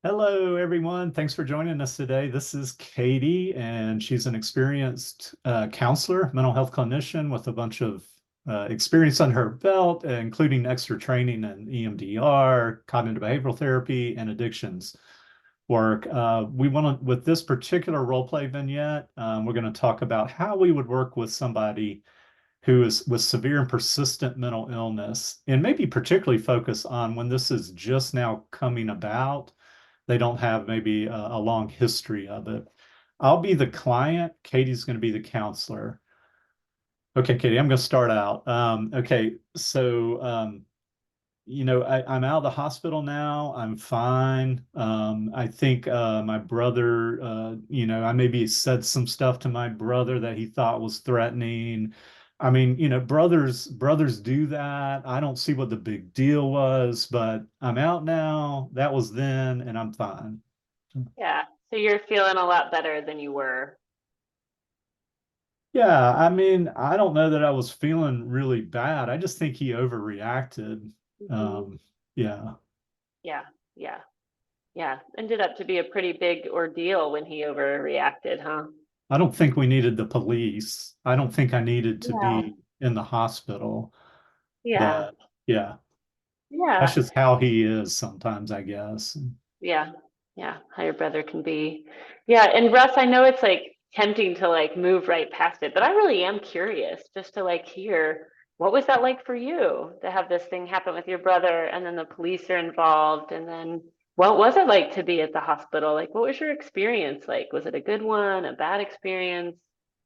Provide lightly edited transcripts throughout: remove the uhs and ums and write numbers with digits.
Hello, everyone. Thanks for joining us today. This is Katie, and she's an experienced counselor, mental health clinician with a bunch of experience on her belt, including extra training in EMDR, cognitive behavioral therapy, and addictions work. We want to, with this particular role play vignette, we're going to talk about how we would work with somebody who is with severe and persistent mental illness, and maybe particularly focus on when this is just now coming about. They don't have maybe a long history of it. I'll be the client. Katie's going to be the counselor. Okay, Katie, I'm going to start out. Okay, so I'm out of the hospital now. I'm fine. I think my brother, I maybe said some stuff to my brother that he thought was threatening. I mean, brothers do that. I don't see what the big deal was, but I'm out now. That was then, and I'm fine. Yeah. So you're feeling a lot better than you were. Yeah, I mean, I don't know that I was feeling really bad. I just think he overreacted. Hmm. Um, yeah. Yeah. Yeah. Yeah. Ended up to be a pretty big ordeal when he overreacted, huh? I don't think we needed the police. I don't think I needed to Yeah. be in the hospital, Yeah. but yeah, that's Yeah. just how he is sometimes, I guess. Yeah. Yeah. How your brother can be. Yeah. And Russ, I know it's like tempting to like move right past it, but I really am curious just to like hear what was that like for you to have this thing happen with your brother and then the police are involved and then what was it like to be at the hospital? Like what was your experience like? Was it a good one, a bad experience?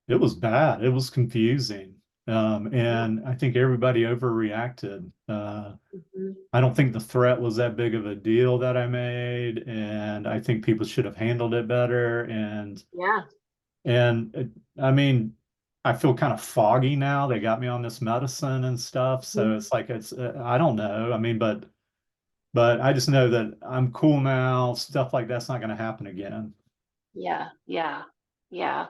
It was bad. It was confusing. Yeah. And I think everybody overreacted. Mhm. I don't think the threat was that big of a deal that I made, and I think people should have handled it better. Yeah. I mean, I feel kind of foggy now. They got me on this medicine and stuff, so Mhm. it's like I don't know. I mean, but I just know that I'm cool now. Stuff like that's not going to happen again. Yeah. Yeah. Yeah.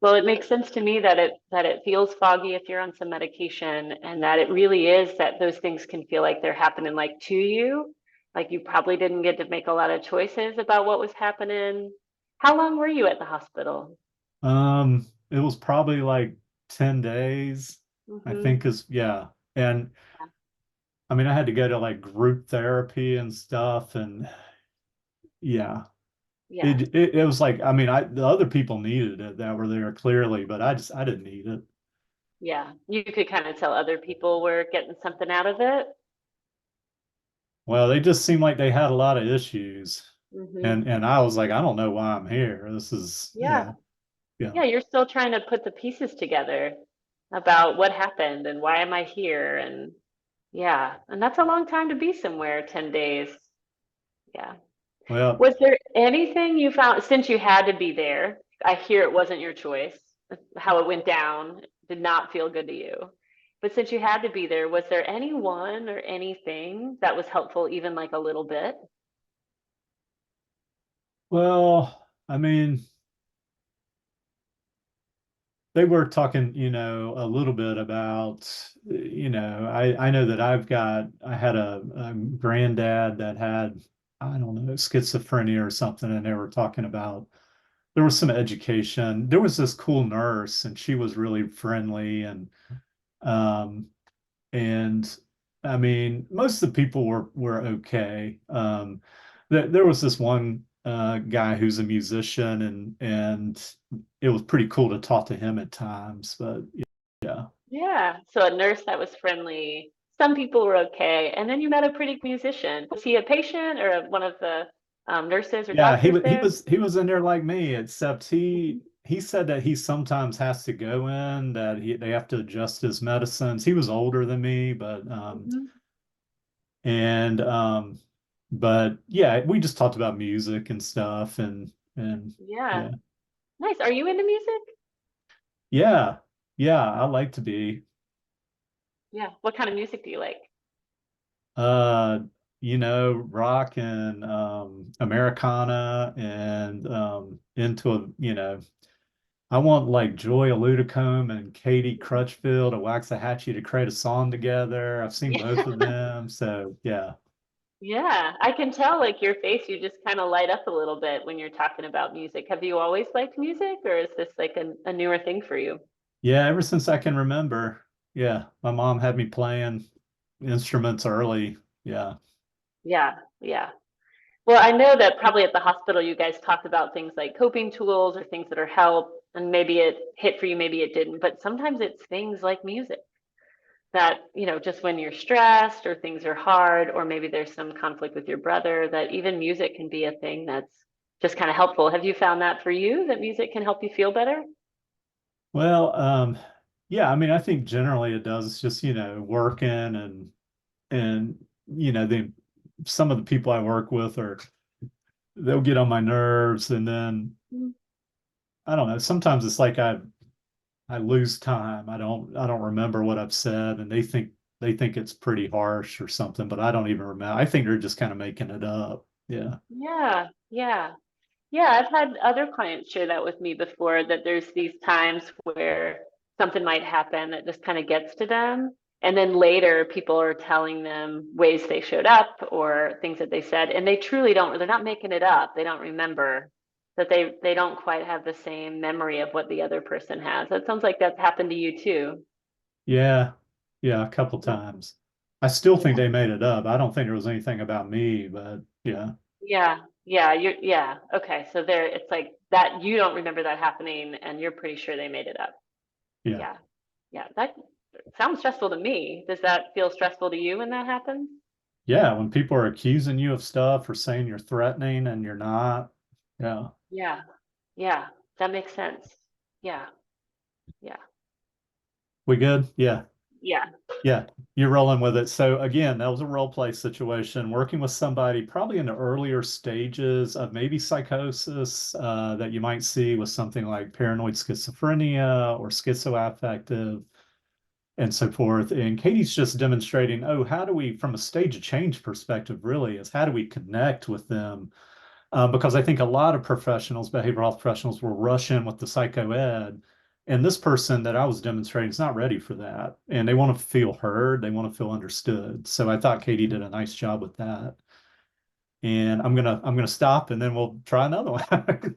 Well, it makes sense to me that it feels foggy if you're on some medication and that it really is that those things can feel like they're happening like to you. Like you probably didn't get to make a lot of choices about what was happening. How long were you at the hospital? It was probably like 10 days, I Hmm. think is yeah. And I mean, I had to go to like group therapy and stuff, and yeah. Yeah. It was like, I mean, the other people needed it that were there clearly, but I didn't need it. Yeah. You could kind of tell other people were getting something out of it. Well, they just seemed like they had a lot of issues. Hmm. And I was like, I don't know why I'm here. This is, Yeah. yeah. Yeah. You're still trying to put the pieces together about what happened and why am I here? And yeah. And that's a long time to be somewhere, 10 days. Yeah. Well, Was there anything you found since you had to be there? I hear it wasn't your choice. How it went down did not feel good to you. But since you had to be there, was there anyone or anything that was helpful, even like a little bit? I mean, they were talking, a little bit about, I know that I had a granddad that had, I don't know, schizophrenia or something, and they were talking about there was some education. There was this cool nurse, and she was really friendly, um, and I mean, most of the people were okay. There was this one guy who's a musician, and it was pretty cool to talk to him at times. But yeah, Yeah. So a nurse that was friendly. Some people were okay. And then you met a pretty musician. Was he a patient or one of the nurses or yeah, doctors there? he was in there like me, except Mhm. he said that he sometimes has to go in, that they have to adjust his medicines. He was older than me, Mhm. and but yeah, we just talked about music and stuff, and Yeah. yeah. Nice. Are you into music? Yeah, yeah, I like to be. Yeah. What kind of music do you like? Uh, rock and Americana and into I want like Joy Eludicum and Katie Crutchfield and Waxahachie to create a song together. I've seen Yeah. both of them, so yeah. Yeah, I can tell like your face, you just kind of light up a little bit when you're talking about music. Have you always liked music, or is this like a newer thing for you? Yeah, ever since I can remember. Yeah, my mom had me playing instruments early. Yeah. Yeah, yeah. Well, I know that probably at the hospital you guys talked about things like coping tools or things that are help, and maybe it hit for you, maybe it didn't, but sometimes it's things like music that, just when you're stressed or things are hard, or maybe there's some conflict with your brother, that even music can be a thing that's just kind of helpful. Have you found that for you, that music can help you feel better? Well, yeah, I mean, I think generally it does. It's just, working and the some of the people I work with are they'll get on my nerves and then Mm. I don't know, sometimes it's like I lose time. I don't remember what I've said and they think it's pretty harsh or something, but I don't even remember. I think they're just kind of making it up. Yeah. Yeah, yeah. Yeah, I've had other clients share that with me before, that there's these times where something might happen that just kind of gets to them. And then later people are telling them ways they showed up or things that they said, and they truly don't, they're not making it up. They don't remember, that they don't quite have the same memory of what the other person has. That sounds like that's happened to you too. Yeah. Yeah, a couple times. I still think Yeah. they made it up. I don't think there was anything about me, but yeah. Yeah. Yeah. Yeah. Okay. So there, it's like that you don't remember that happening and you're pretty sure they made it up. Yeah. Yeah. Yeah. That sounds stressful to me. Does that feel stressful to you when that happens? Yeah, when people are accusing you of stuff or saying you're threatening and you're not. Yeah. Yeah. Yeah. That makes sense. Yeah. Yeah. We good? Yeah. Yeah. Yeah. You're rolling with it. So again, that was a role play situation, working with somebody probably in the earlier stages of maybe psychosis that you might see with something like paranoid schizophrenia or schizoaffective and so forth. And Katie's just demonstrating, oh, how do we, from a stage of change perspective, really, is how do we connect with them? Because I think a lot of professionals, behavioral health professionals, will rush in with the psycho ed. And this person that I was demonstrating is not ready for that. And they want to feel heard, they want to feel understood. So I thought Katie did a nice job with that. And I'm gonna stop and then we'll try another one.